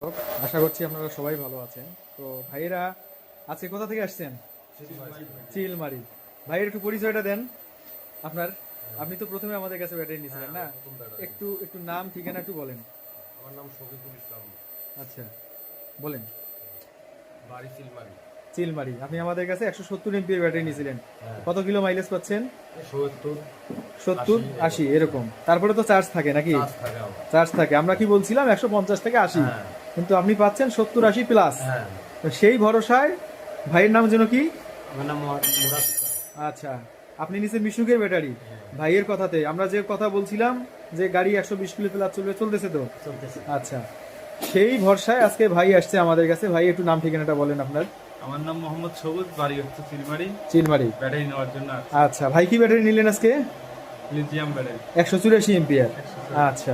হোক, আশা করছি আপনারা সবাই ভালো আছেন। তো ভাইয়েরা আজকে কোথা থেকে আসছেন? চিলমারি। ভাইয়ের একটু পরিচয়টা দেন আপনার। আপনি তো প্রথমে আমাদের কাছে ব্যাটারি নিয়েছিলেন না? একটু একটু নাম ঠিকানা একটু বলেন। আমার নাম শফিকুল ইসলাম, আচ্ছা, বলেন। বাড়ি চিলমারি। চিলমারি, আপনি আমাদের কাছে 170 এমপিএর ব্যাটারি নিয়েছিলেন। হ্যাঁ। কত কিলো মাইলেজ পাচ্ছেন? 70, 70 80 এরকম। তারপরে তো চার্জ থাকে নাকি? কাজ থাকে আমার। চার্জ থাকে। আমরা কি বলছিলাম 150 থেকে 80, হ্যাঁ। কিন্তু আপনি পাচ্ছেন 70 80 প্লাস। হ্যাঁ, তো সেই ভরসায় ভাইয়ের নাম যেন কি? আমার নাম মুরাদ। আচ্ছা, আপনি নিচে মিশুকের ব্যাটারি। ভাইয়ের কথাতে আমরা যে কথা বলছিলাম যে গাড়ি 120 কিলো প্লাস চলতেছে তো। চলতেছে। আচ্ছা, সেই ভরসায় আজকে ভাই আসছে আমাদের কাছে। ভাই একটু নাম ঠিকানাটা বলেন আপনার। আমার নাম মোহাম্মদ সবুজ, বাড়ি হচ্ছে চিলমারি। চিলমারি। ব্যাটারি নেওয়ার জন্য আসছি। আচ্ছা, ভাই কি ব্যাটারি নিলেন আজকে? Lithium battery. 184 এমপিআর। আচ্ছা,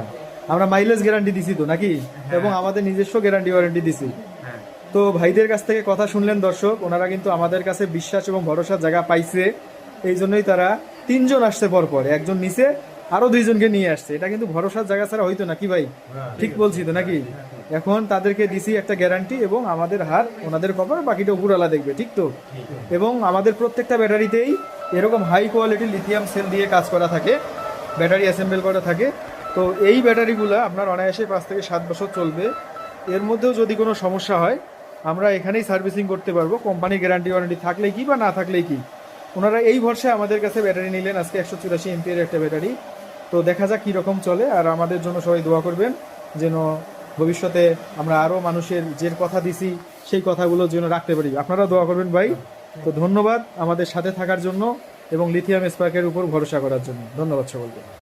আমরা মাইলেজ গ্যারান্টি দিছি তো নাকি? এবং আমাদের নিজস্ব গ্যারান্টি ওয়ারেন্টি দিছি। হ্যাঁ। তো ভাইদের কাছ থেকে কথা শুনলেন দর্শক, ওনারা কিন্তু আমাদের কাছে বিশ্বাস এবং ভরসার জায়গা পাইছে। এই জন্যই তারা 3 জন আসছে পরপর, একজন নিচে আরো 2 জনকে নিয়ে আসছে। এটা কিন্তু ভরসার জায়গা ছাড়া হইতো না কি ভাই? ঠিক বলছি তো নাকি? এখন তাদেরকে দিছি একটা গ্যারান্টি এবং আমাদের হাত ওনাদের কপাল, বাকিটা উপরওয়ালা দেখবে, ঠিক তো? এবং আমাদের প্রত্যেকটা ব্যাটারিতেই এরকম হাই কোয়ালিটি লিথিয়াম সেল দিয়ে কাজ করা থাকে, ব্যাটারি অ্যাসেম্বল করা থাকে। তো এই ব্যাটারিগুলো আপনার অনায়াসে 5 থেকে 7 বছর চলবে। এর মধ্যেও যদি কোনো সমস্যা হয় আমরা এখানেই সার্ভিসিং করতে পারবো, কোম্পানি গ্যারান্টি ওয়ারেন্টি থাকলেই কি বা না থাকলেই কি। ওনারা এই ভরসায় আমাদের কাছে ব্যাটারি নিলেন আজকে 184 এমপিএর একটা ব্যাটারি। তো দেখা যাক কীরকম চলে। আর আমাদের জন্য সবাই দোয়া করবেন যেন ভবিষ্যতে আমরা আরও মানুষের যে কথা দিছি সেই কথাগুলো যেন রাখতে পারি। আপনারা দোয়া করবেন ভাই। তো ধন্যবাদ আমাদের সাথে থাকার জন্য এবং লিথিয়াম স্পার্কের উপর ভরসা করার জন্য। ধন্যবাদ সকলকে।